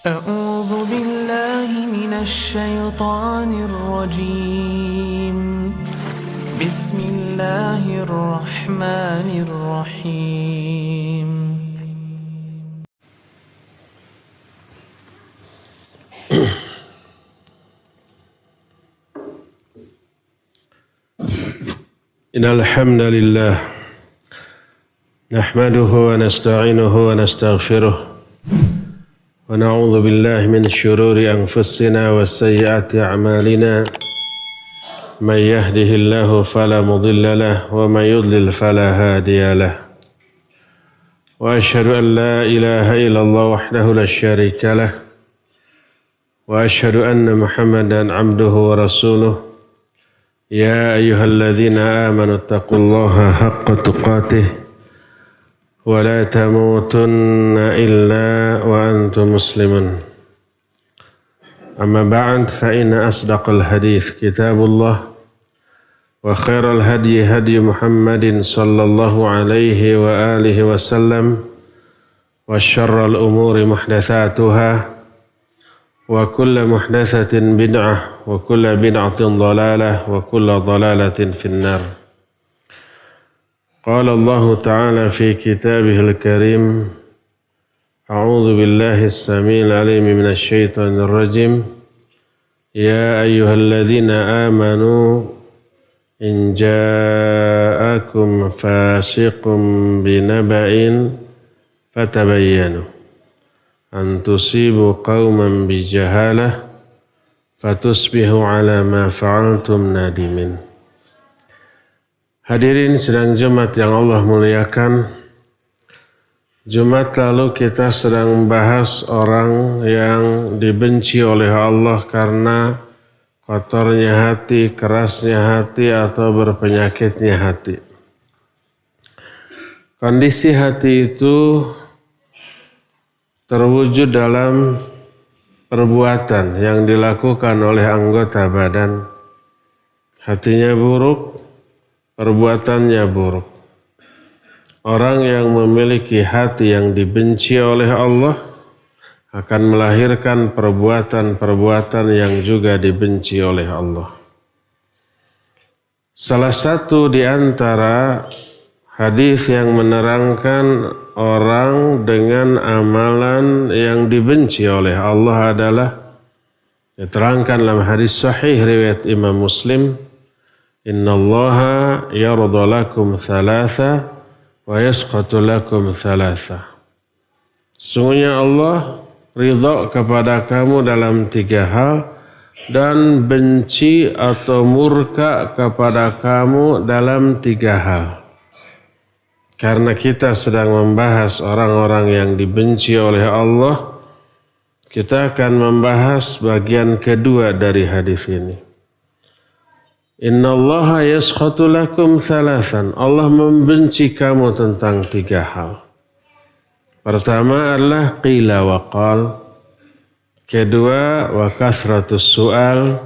أعوذ بالله من الشيطان الرجيم بسم الله الرحمن الرحيم إن الحمد لله نحمده ونستعينه ونستغفره ونعوذ بالله من شرور أنفسنا وسيئات أعمالنا من يهده الله فلا مضل له ومن يضلل فلا هادي له وأشهد أن لا إله إلا الله وحده لا شريك له وأشهد أن محمدا عبده ورسوله يا أيها الذين آمنوا اتقوا الله حق تقاته ولا تموتن إلا وأنتم مسلمون أما بعد فإن أصدق الحديث كتاب الله وخير الهدي هدي محمد صلى الله عليه وآله وسلم وشر الأمور محدثاتها وكل محدثة بدعة وكل بدعة ضلالة وكل ضلالة في النار. قال الله تعالى في كتابه الكريم أعوذ بالله السميع العليم من الشيطان الرجيم يا أيها الذين آمنوا إن جاءكم فاسق بنبأ فتبينوا أن تصيبوا قوما بجهالة فتصبحوا على ما فعلتم نادمين. Hadirin sidang Jumat yang Allah muliakan, Jumat lalu kita sedang membahas orang yang dibenci oleh Allah karena kotornya hati, kerasnya hati, atau berpenyakitnya hati. Kondisi hati itu terwujud dalam perbuatan yang dilakukan oleh anggota badan. Hatinya buruk, perbuatannya buruk. Orang yang memiliki hati yang dibenci oleh Allah akan melahirkan perbuatan-perbuatan yang juga dibenci oleh Allah. Salah satu di antara hadis yang menerangkan orang dengan amalan yang dibenci oleh Allah adalah diterangkan dalam hadis sahih riwayat Imam Muslim, Innallaha yarda lakum thalatha wa yasqatu lakum thalatha. Sungguhnya Allah ridha kepada kamu dalam 3 hal dan benci atau murka kepada kamu dalam 3 hal. Karena kita sedang membahas orang-orang yang dibenci oleh Allah, kita akan membahas bagian kedua dari hadis ini. Innallaha yaskhatu lakum thalathan. Allah membenci kamu tentang 3 hal. Pertama adalah qila wa qal. Kedua wa kasratus su'al.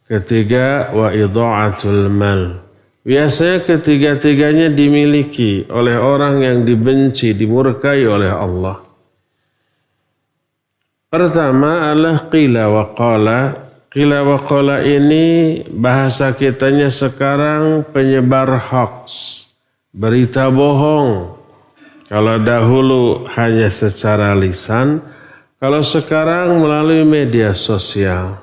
Ketiga wa idha'atul mal. Biasanya ketiga-tiganya dimiliki oleh orang yang dibenci, dimurkai oleh Allah. Pertama adalah qila wa qala. Qila wa qala ini bahasa kitanya sekarang penyebar hoax, berita bohong. Kalau dahulu hanya secara lisan, kalau sekarang melalui media sosial,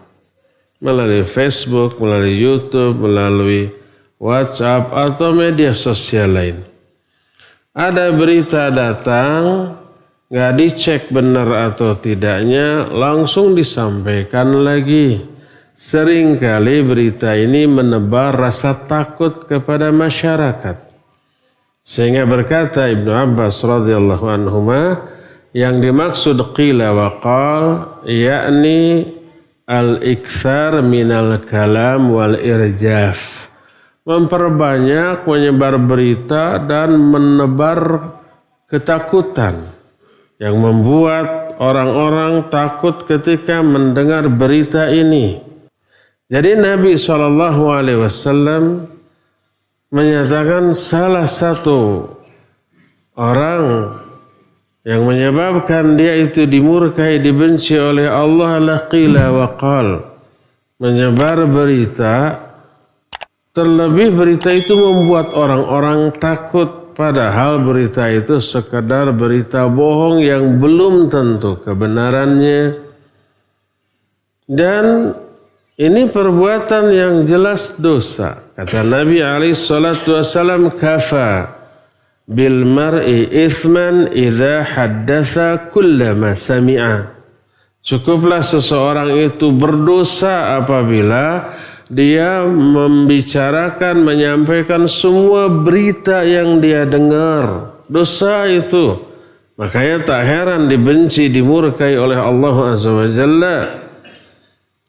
melalui Facebook, melalui YouTube, melalui WhatsApp atau media sosial lain. Ada berita datang, nggak dicek benar atau tidaknya, langsung disampaikan lagi. Seringkali berita ini menebar rasa takut kepada masyarakat. Sehingga berkata Ibnu Abbas radhiyallahu anhuma, yang dimaksud qila wa qal yakni al-iktsar minal kalam wal irjaf. Memperbanyak menyebar berita dan menebar ketakutan yang membuat orang-orang takut ketika mendengar berita ini. Jadi Nabi SAW menyatakan salah satu orang yang menyebabkan dia itu dimurkai, dibenci oleh Allah adalah qila wa qal. Menyebar berita, terlebih berita itu membuat orang-orang takut, padahal berita itu sekadar berita bohong yang belum tentu kebenarannya. Dan ini perbuatan yang jelas dosa. Kata Nabi SAW, kafa bil mar'i ithman idza haddatsa kullama sami'a. Cukuplah seseorang itu berdosa apabila dia membicarakan, menyampaikan semua berita yang dia dengar. Dosa itu. Makanya tak heran dibenci, dimurkai oleh Allah Azza wa Jalla.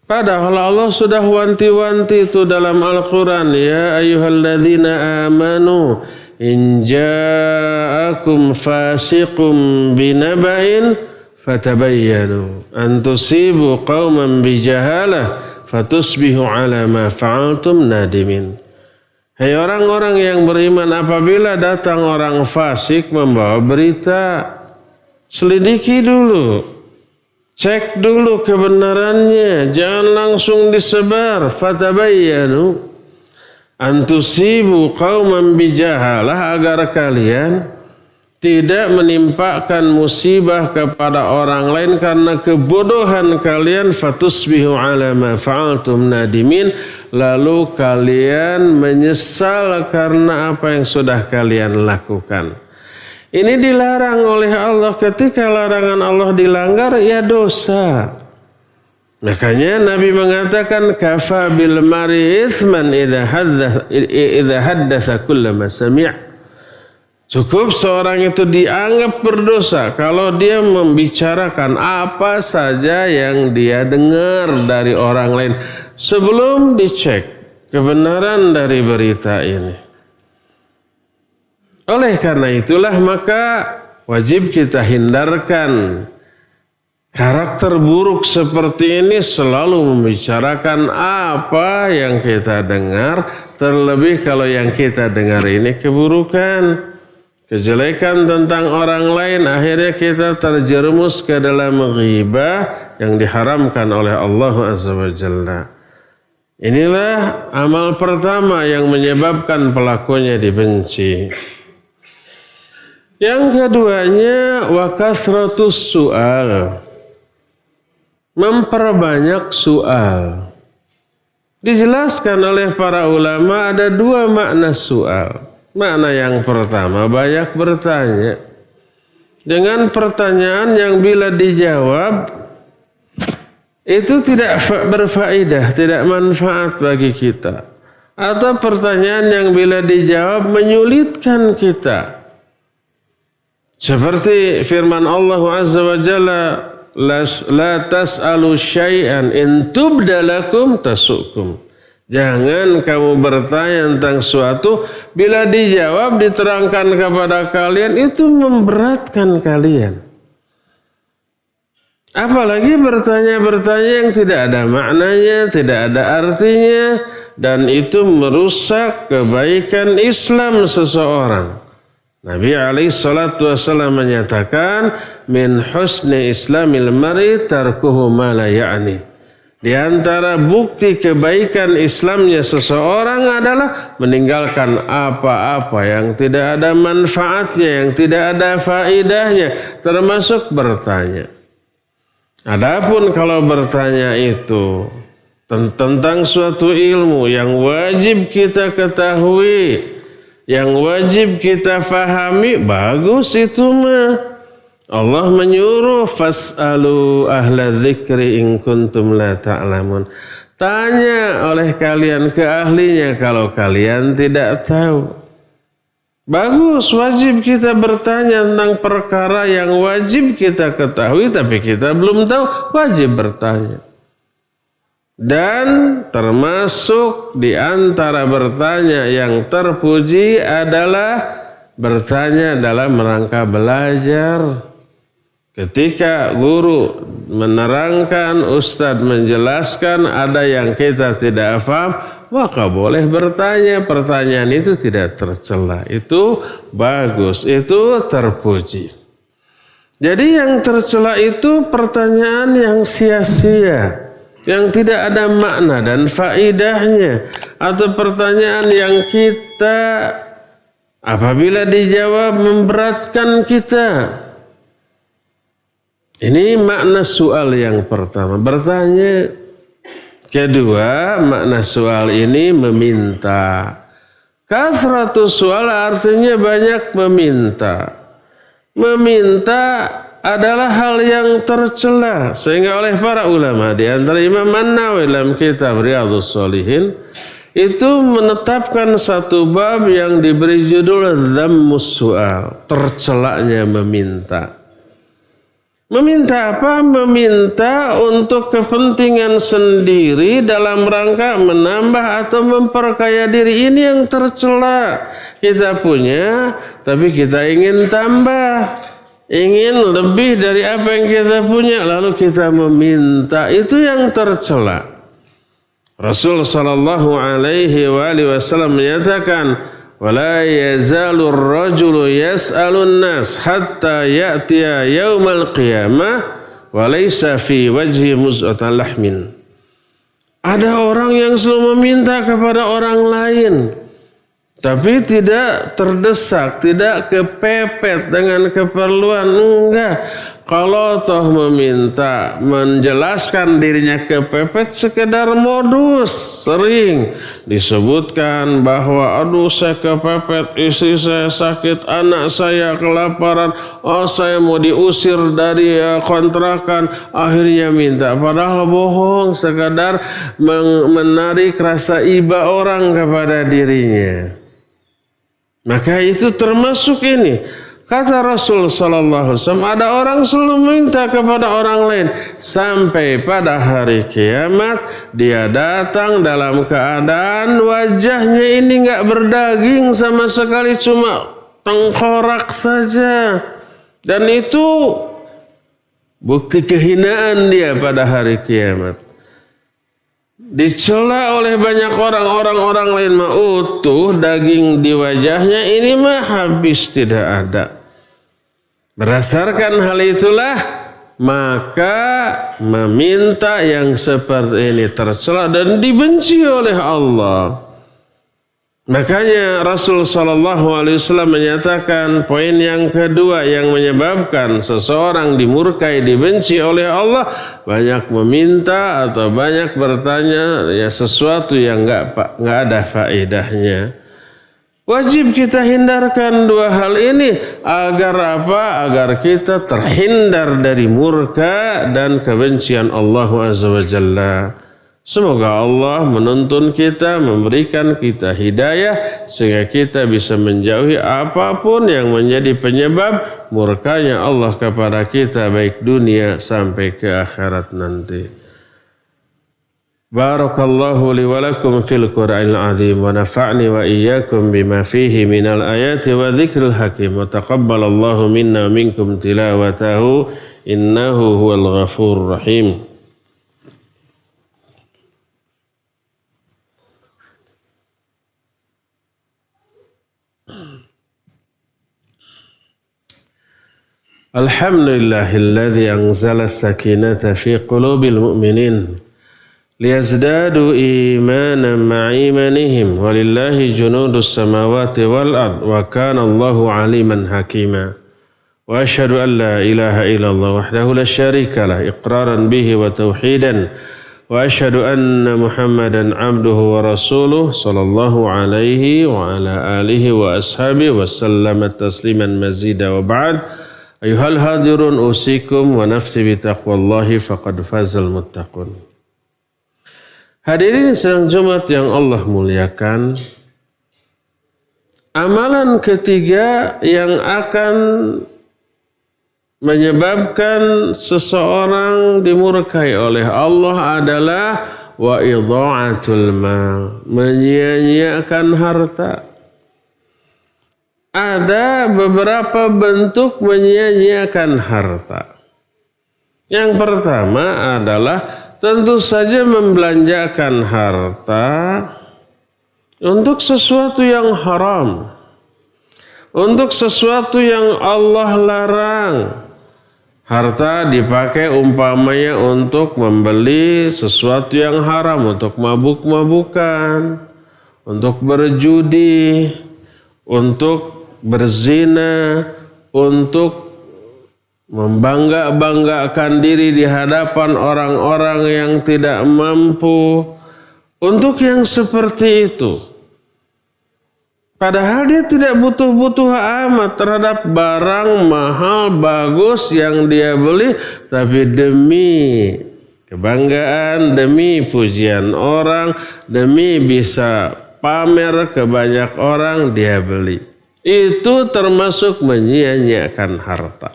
Padahal Allah sudah wanti-wanti itu dalam Al-Quran. Ya ayyuhalladzina amanu in ja'akum fasiqum binaba'in fatabayyanu an tusibu qauman bijahalah fatusbihu ala ma fa'altum nadimin. Hai orang-orang yang beriman, apabila datang orang fasik membawa berita, selidiki dulu, cek dulu kebenarannya, jangan langsung disebar. Fatabayyanu antusibu qauman bijahalah, agar kalian tidak menimpakan musibah kepada orang lain karena kebodohan kalian. Fatusbihu ala ma fa'altum nadimin, lalu kalian menyesal karena apa yang sudah kalian lakukan. Ini dilarang oleh Allah. Ketika larangan Allah dilanggar, ya dosa. Makanya Nabi mengatakan kafa bil mar'i itsman idza haddatsa kullama sami'. Cukup seorang itu dianggap berdosa kalau dia membicarakan apa saja yang dia dengar dari orang lain sebelum dicek kebenaran dari berita ini. Oleh karena itulah maka wajib kita hindarkan karakter buruk seperti ini, selalu membicarakan apa yang kita dengar, terlebih kalau yang kita dengar ini keburukan, kejelekan tentang orang lain, akhirnya kita terjerumus ke dalam ghibah yang diharamkan oleh Allah Azza wa Jalla. Inilah amal pertama yang menyebabkan pelakunya dibenci. Yang keduanya wa kasratus su'al, memperbanyak soal. Dijelaskan oleh para ulama ada dua makna soal. Makna yang pertama, banyak bertanya dengan pertanyaan yang bila dijawab itu tidak berfaedah, tidak manfaat bagi kita. Atau pertanyaan yang bila dijawab menyulitkan kita. Seperti firman Allah Azza wa Jalla, la tas'alu syai'an in tubda lakum tasukum. Jangan kamu bertanya tentang sesuatu, bila dijawab diterangkan kepada kalian itu memberatkan kalian. Apalagi bertanya-bertanya yang tidak ada maknanya, tidak ada artinya, dan itu merusak kebaikan Islam seseorang. Nabi SAW menyatakan, min husni islamil mar'i tarkuhu ma la ya'ni. Di antara bukti kebaikan Islamnya seseorang adalah meninggalkan apa-apa yang tidak ada manfaatnya, yang tidak ada faedahnya, termasuk bertanya. Adapun kalau bertanya itu tentang suatu ilmu yang wajib kita ketahui, yang wajib kita fahami, bagus itu mah. Allah menyuruh fas'alu ahla dzikri in kuntum la ta'lamun. Tanya oleh kalian ke ahlinya kalau kalian tidak tahu. Bagus, wajib kita bertanya tentang perkara yang wajib kita ketahui tapi kita belum tahu, wajib bertanya. Dan termasuk di antara bertanya yang terpuji adalah bertanya dalam rangka belajar. Ketika guru menerangkan, ustadz menjelaskan, ada yang kita tidak paham, maka boleh bertanya. Pertanyaan itu tidak tercela, itu bagus, itu terpuji. Jadi yang tercela itu pertanyaan yang sia-sia, yang tidak ada makna dan faedahnya, atau pertanyaan yang kita apabila dijawab memberatkan kita. Ini makna soal yang pertama, bertanya. Kedua, makna soal ini meminta. Kasratus soal artinya banyak meminta. Meminta adalah hal yang tercela, sehingga oleh para ulama di antara Imam An-Nawawi dalam kitab Riyadhus Shalihin itu menetapkan satu bab yang diberi judul Dzammus Su'al, tercelanya meminta. Meminta apa? Meminta untuk kepentingan sendiri dalam rangka menambah atau memperkaya diri. Ini yang tercela. Kita punya, tapi kita ingin tambah. Ingin lebih dari apa yang kita punya, lalu kita meminta. Itu yang tercela. Rasul sallallahu alaihi wasallam menyatakan, ولا يزال الرجل يسأل الناس حتى يأتي يوم القيامة وليس في وجهه مزعة لحم. Ada orang yang selalu meminta kepada orang lain, tapi tidak terdesak, tidak kepepet dengan keperluan. Enggak. Kalau toh meminta, menjelaskan dirinya kepepet, sekedar modus. Sering disebutkan bahwa aduh saya kepepet, istri saya sakit, anak saya kelaparan, oh saya mau diusir dari kontrakan, akhirnya minta. Padahal bohong, sekadar menarik rasa iba orang kepada dirinya. Maka itu termasuk ini. Kata Rasul sallallahu alaihi wasallam, ada orang selalu minta kepada orang lain sampai pada hari kiamat dia datang dalam keadaan wajahnya ini enggak berdaging sama sekali, cuma tengkorak saja. Dan itu bukti kehinaan dia pada hari kiamat. Dicela oleh banyak orang lain mah utuh daging di wajahnya, ini mah habis tidak ada. Berdasarkan hal itulah maka meminta yang seperti ini tercela dan dibenci oleh Allah. Makanya Rasul sallallahu alaihi wasallam menyatakan poin yang kedua yang menyebabkan seseorang dimurkai, dibenci oleh Allah, banyak meminta atau banyak bertanya ya sesuatu yang enggak ada faedahnya. Wajib kita hindarkan dua hal ini agar apa? Agar kita terhindar dari murka dan kebencian Allah Azza wa Jalla. Semoga Allah menuntun kita, memberikan kita hidayah sehingga kita bisa menjauhi apapun yang menjadi penyebab murkanya Allah kepada kita baik dunia sampai ke akhirat nanti. Barakallahu li wa lakum fil Qur'anil azim wa nafa'ni wa iyyakum bima fihi minal ayati wa dzikril hakim wa taqabbalallahu minna wa minkum tilawatahu innahu huwal ghafurur rahim. Alhamdulillahilladzi anzala as-sakinata fi qulubil mu'minin liyazdadu imanan ma'a imanihim walillahi junudus samawati wal ard wa kana Allahu aliman hakima wa asyhadu an la ilaha illallah wahdahu la syarika lah iqraran bihi wa tauhidan wa asyhadu anna Muhammadan abduhu wa rasuluh sallallahu alaihi wa ala alihi wa ashabihi wa sallama tasliman mazida wa ba'd. Ayuhal hadirun usikum wa nafsi bitaqwallahi faqad fazal muttaqun. Hadirin sidang Jumat yang Allah muliakan, amalan ketiga yang akan menyebabkan seseorang dimurkai oleh Allah adalah wa idha'atul mal, menyia-nyiakan harta. Ada beberapa bentuk menyia-nyiakan harta. Yang pertama adalah tentu saja membelanjakan harta untuk sesuatu yang haram, untuk sesuatu yang Allah larang, Harta dipakai umpamanya untuk membeli sesuatu yang haram, untuk mabuk-mabukan, untuk berjudi, untuk berzina, untuk membangga-banggakan diri di hadapan orang-orang yang tidak mampu. Untuk yang seperti itu, padahal dia tidak butuh-butuh amat terhadap barang mahal bagus yang dia beli, tapi demi kebanggaan, demi pujian orang, demi bisa pamer ke banyak orang dia beli. Itu termasuk menyia-nyiakan harta,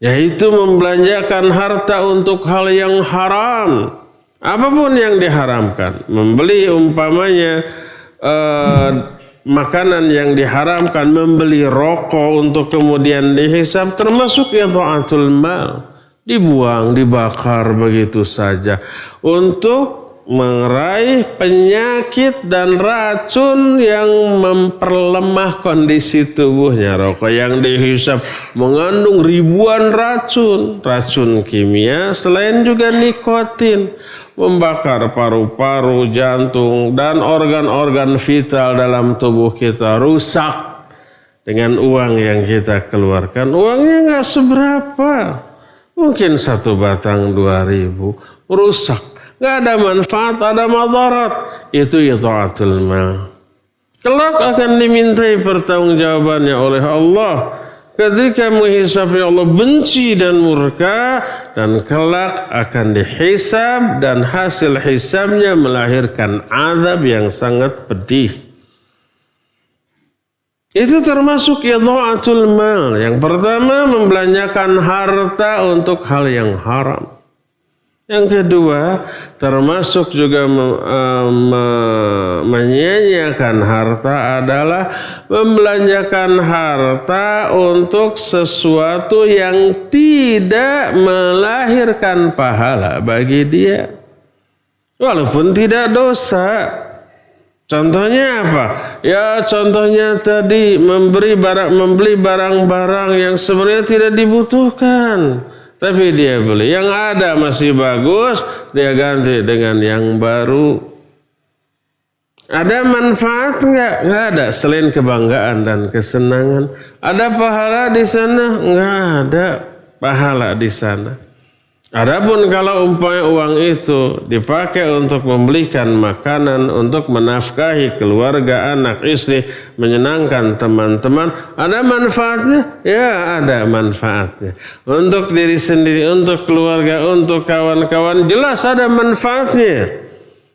yaitu membelanjakan harta untuk hal yang haram. Apapun yang diharamkan, membeli umpamanya makanan yang diharamkan, membeli rokok untuk kemudian dihisab, termasuk idha'atul mal, dibuang, dibakar begitu saja untuk meraih penyakit dan racun yang memperlemah kondisi tubuhnya. Rokok yang dihisap mengandung ribuan racun kimia, selain juga nikotin, membakar paru-paru, jantung, dan organ-organ vital dalam tubuh kita rusak dengan uang yang kita keluarkan. Uangnya nggak seberapa, mungkin 1 batang 2.000, rusak. Nggak ada manfaat, ada madarat. Itu idha'atul mal. Kelak akan dimintai pertanggungjawabannya oleh Allah. Ketika menghisapnya Allah benci dan murka, dan kelak akan dihisab, dan hasil hisabnya melahirkan azab yang sangat pedih. Itu termasuk idha'atul mal. Yang pertama, membelanjakan harta untuk hal yang haram. Yang kedua, termasuk juga menyia-nyiakan harta adalah membelanjakan harta untuk sesuatu yang tidak melahirkan pahala bagi dia, walaupun tidak dosa. Contohnya apa? Ya, contohnya tadi membeli barang-barang yang sebenarnya tidak dibutuhkan, tapi dia beli. Yang ada masih bagus, dia ganti dengan yang baru. Ada manfaat enggak? Enggak ada, selain kebanggaan dan kesenangan. Ada pahala di sana? Enggak ada pahala di sana. Adapun kalau umpamanya uang itu dipakai untuk membelikan makanan, untuk menafkahi keluarga, anak, istri, menyenangkan teman-teman, ada manfaatnya? Ya, ada manfaatnya. Untuk diri sendiri, untuk keluarga, untuk kawan-kawan, jelas ada manfaatnya.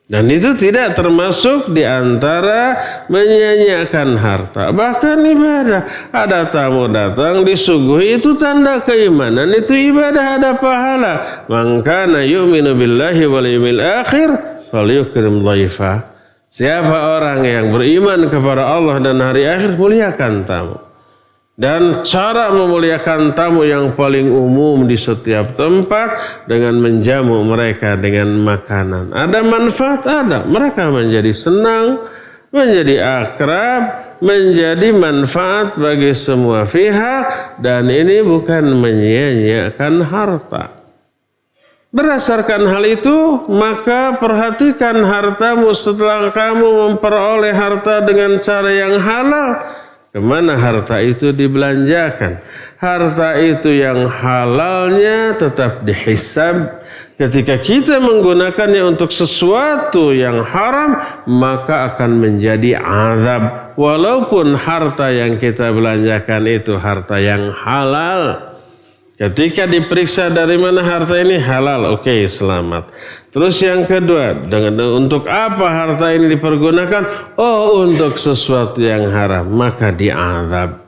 Dan itu tidak termasuk di antara menyia-nyiakan harta. Bahkan ibadah. Ada tamu datang disuguhi, itu tanda keimanan. Itu ibadah, ada pahala. Man kana yu'minu billahi wal yawmil akhir falyukrim dhaifah. Siapa orang yang beriman kepada Allah dan hari akhir, muliakan tamu. Dan cara memuliakan tamu yang paling umum di setiap tempat dengan menjamu mereka dengan makanan. Ada manfaat, ada. Mereka menjadi senang, menjadi akrab, menjadi manfaat bagi semua pihak. Dan ini bukan menyia-nyiakan harta. Berdasarkan hal itu, maka perhatikan hartamu setelah kamu memperoleh harta dengan cara yang halal. Kemana harta itu dibelanjakan? Harta itu yang halalnya tetap dihisab. Ketika kita menggunakannya untuk sesuatu yang haram, maka akan menjadi azab. Walaupun harta yang kita belanjakan itu harta yang halal. Ketika diperiksa dari mana harta ini, halal, oke, selamat. Terus yang kedua, untuk apa harta ini dipergunakan? Oh, untuk sesuatu yang haram, maka diazab.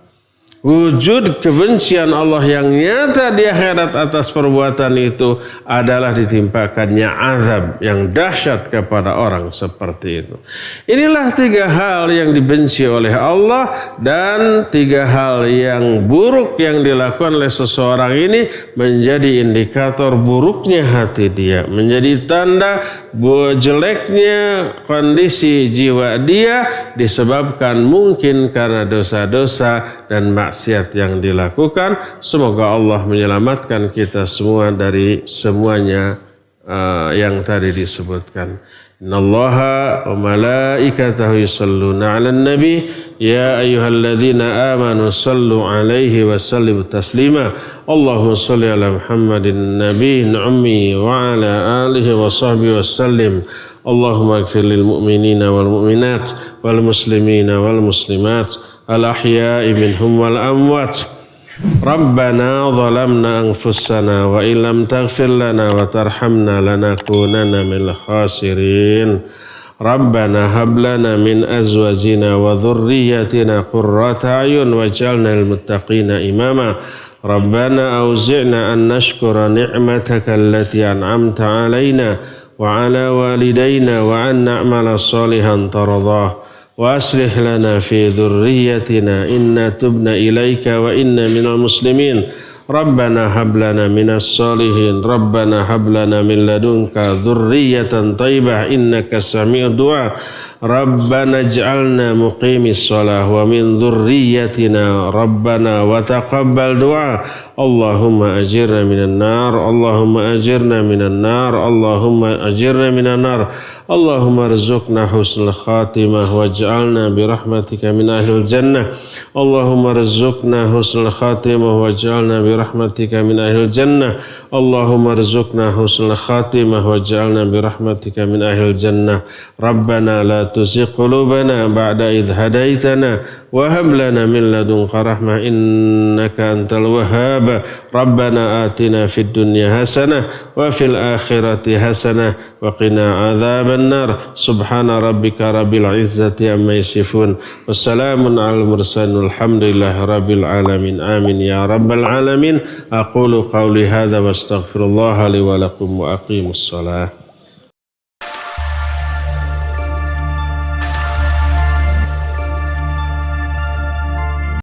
Wujud kebencian Allah yang nyata di akhirat atas perbuatan itu adalah ditimpakannya azab yang dahsyat kepada orang seperti itu. Inilah 3 hal yang dibenci oleh Allah, dan 3 hal yang buruk yang dilakukan oleh seseorang ini menjadi indikator buruknya hati dia, menjadi tanda jeleknya kondisi jiwa dia disebabkan mungkin karena dosa-dosa dan maksiat yang dilakukan. Semoga Allah menyelamatkan kita semua dari semuanya yang tadi disebutkan. Innallaha wa malaikatahu yusalluna 'alan nabi ya ayyuhalladzina amanu sallu 'alaihi wa sallimu taslima. Allahumma shalli 'ala Muhammadin nabiyyin ummi wa 'ala alihi wa sahbihi wa sallim. Allahumma ighfir lil mu'minina wal mu'minat wal muslimina wal muslimat al ahya'i minhum wal amwat. Rabbana zalamna anfusana wa illam taghfir lana wa tarhamna lanakunanna minal khasirin. Rabbana hab lana min azwajina wa dhurriyyatina qurrata a'yun waj'alna lil muttaqina imama. Rabbana awzi'na an nashkura ni'mataka allati an'amta 'alaina wa 'ala walidayna wa an na'mala salihan tardah. وأصلح لنا في ذريتنا إنا تبنا إليك وإنا من المسلمين. ربنا هب لنا من الصالحين. ربنا هب لنا من لدنك ذرية طيبة إنك سميع الدعاء. ربنا اجعلنا مقيم الصلاة ومن ذريتنا ربنا وتقبل دعاء. اللهم أجرنا من النار. اللهم أجرنا من النار. اللهم أجرنا من النار. اللهم ارزقنا حسن الخاتمة واجعلنا برحمتك من أهل الجنة. اللهم ارزقنا حسن الخاتمة واجعلنا برحمتك من أهل الجنة. اللهم ارزقنا حسن الخاتمة واجعلنا برحمتك من أهل الجنة. ربنا لا تزغ قلوبنا بعد إذ هديتنا وهب لنا من لدنك رحمة إنك أنت الوهاب. ربنا آتنا في الدنيا حسنة وفي الآخرة حسنة وقنا عذاب النار. سبحان ربك رب العزة عما يصفون والسلام على المرسلين والحمد لله رب العالمين. آمين يا رب العالمين. أقول قولي هذا واستغفر الله لي ولكم وأقيموا الصلاة.